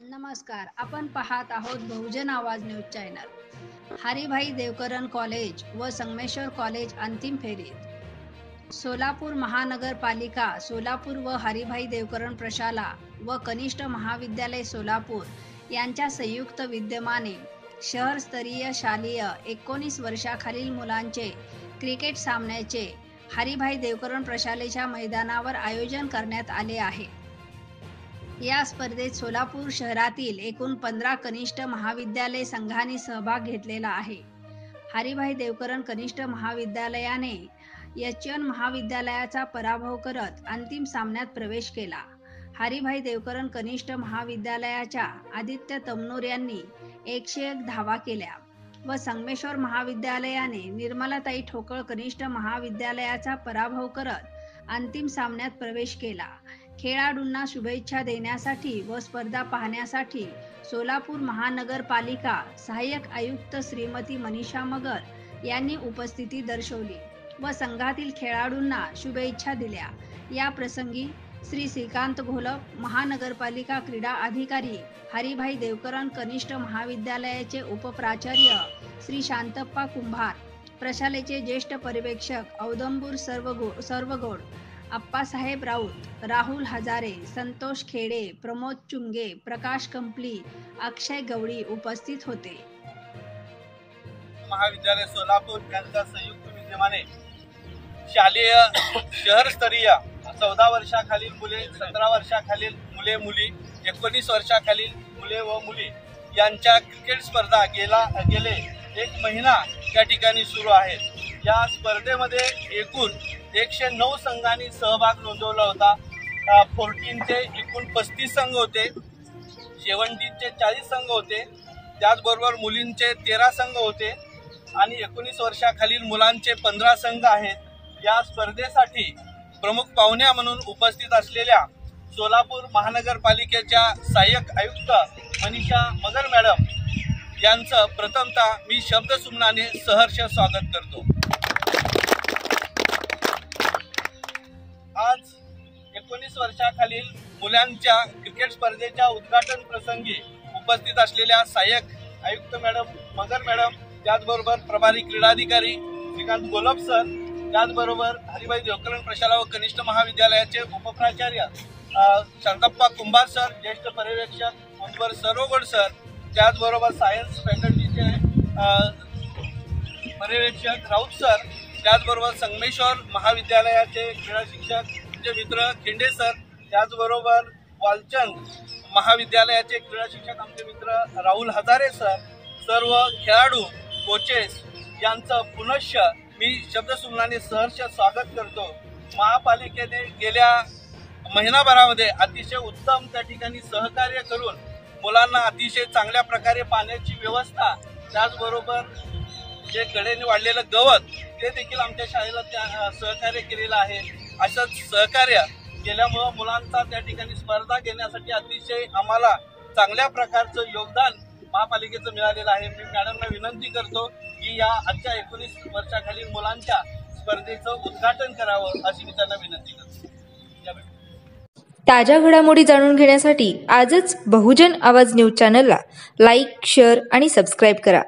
नमस्कार. आपण पाहत आहोत बहुजन आवाज news channel. Haribhai Devkaran college व संगमेश्वर कॉलेज अंतिम फेरीत. सोलापूर महानगरपालिका सोलापूर व हरिभाई देवकरण प्रशाला व कनिष्ठ महाविद्यालय सोलापूर यांच्या संयुक्त विद्यमाने शहरस्तरीय शालेय 19 वर्षाखालील मुलांचे क्रिकेट सामन्याचे हरिभाई देवकरण प्रशालेच्या मैदानावर आयोजन करण्यात आले आहे. या स्पर्धेत सोलापूर शहरातील एकूण 15 कनिष्ठ महाविद्यालय संघांनी सहभाग घेतलेला आहे. हरिभाई देवकरण कनिष्ठ महाविद्यालयाने एचएन महाविद्यालयाचा पराभव करत अंतिम सामन्यात प्रवेश केला. हरिभाई देवकरण कनिष्ठ महाविद्यालयाच्या आदित्य तमनूर यांनी 101 धावा केल्या व संगमेश्वर महाविद्यालयाने निर्मलाताई ठोकळ कनिष्ठ महाविद्यालयाचा पराभव करत अंतिम सामन्यात प्रवेश केला. खेळाडूंना शुभेच्छा देण्यासाठी व स्पर्धा पाहण्यासाठी सोलापूर महानगरपालिका सहाय्यक आयुक्त श्रीमती मनीषा मगर यांनी उपस्थिती दर्शवली व संघातील खेळाडूंना शुभेच्छा दिल्या. या प्रसंगी श्री श्रीकांत घोलप, महानगरपालिका क्रीडा अधिकारी, हरिभाई देवकरण कनिष्ठ महाविद्यालयाचे उपप्राचार्य श्री शांतप्पा कुंभार, प्रशालेचे ज्येष्ठ पर्यवेक्षक औदंबूर सर्वगोड, अप्पासाहेब राऊत, राहुल हजारे, संतोष खेडे, प्रमोद चुंगे, प्रकाश कंपली, अक्षय गवळी उपस्थित होते. महाविद्यालय सोलापूर यांच्या संयुक्त विद्यमाने शालेय शहरस्तरीय 14 वर्षाखालील मुले, 17 वर्षाखालील मुले मुली, 19 वर्षाखालील मुले व मुली यांच्या क्रिकेट स्पर्धा गेले 1 महिना या ठिकाणी सुरू आहेत. या स्पर्धेमध्ये एकूण 109 संघांनी सहभाग नोंदवला होता. 14चे एकूण 35 संघ होते, 17चे 40 संघ होते, त्याचबरोबर मुलींचे 13 संघ होते आणि 19 वर्षाखालील मुलांचे 15 संघ आहेत. या स्पर्धेसाठी प्रमुख पाहुण्या म्हणून उपस्थित असलेल्या सोलापूर महानगरपालिकेच्या सहाय्यक आयुक्त मनीषा मगर मॅडम यांचं प्रथमतः मी शब्दसुमनाने सहर्ष स्वागत करतो. आज 19 वर्षाखालील मुलांच्या क्रिकेट स्पर्धेच्या उद्घाटन प्रसंगी उपस्थित असलेल्या सहाय्यक आयुक्त मॅडम मगर मॅडम, त्याचबरोबर प्रभारी क्रीडाधिकारी श्रीकांत घोलप सर, त्याचबरोबर हरिभाई देवकरण प्रशाला व कनिष्ठ महाविद्यालयाचे उपप्राचार्य शांतप्पा कुंभार सर, ज्येष्ठ पर्यवेक्षक औदंबूर सर्वगोड सर, त्याचबरोबर सायन्स फॅकल्टीचे पर्यवेक्षक राऊत सर, त्याचबरोबर संगमेश्वर महाविद्यालयाचे क्रीडा शिक्षक मित्र खेंडे सर, त्याचबरोबर वालचंद महाविद्यालयाचे क्रीडा शिक्षक आमचे मित्र राहुल हजारे सर, सर्व खेळाडू कोचेस यांचं पुनश्च मी शब्दसुमनाने सहर्ष स्वागत करतो. महापालिकेने गेल्या महिनाभरामध्ये अतिशय उत्तम त्या ठिकाणी सहकार्य करून मुलांना अतिशय चांगल्या प्रकारे पाण्याची व्यवस्था, त्याचबरोबर जे कडेने वाढलेलं गवत ते देखील आमच्या शाळेला त्या सहकार्य केलेलं आहे. असंच सहकार्य केल्यामुळं मुलांचा त्या ठिकाणी स्पर्धा घेण्यासाठी अतिशय आम्हाला चांगल्या प्रकारचं योगदान महापालिकेचं मिळालेलं आहे. मी मॅडमना विनंती करतो की या आजच्या 19 वर्षाखालील मुलांच्या स्पर्धेचं उद्घाटन करावं अशी मी त्यांना विनंती करतो. ताज्या घडामोडी जाणून घेण्यासाठी आजच बहुजन आवाज न्यूज चॅनलला लाईक, शेअर आणि सबस्क्राईब करा.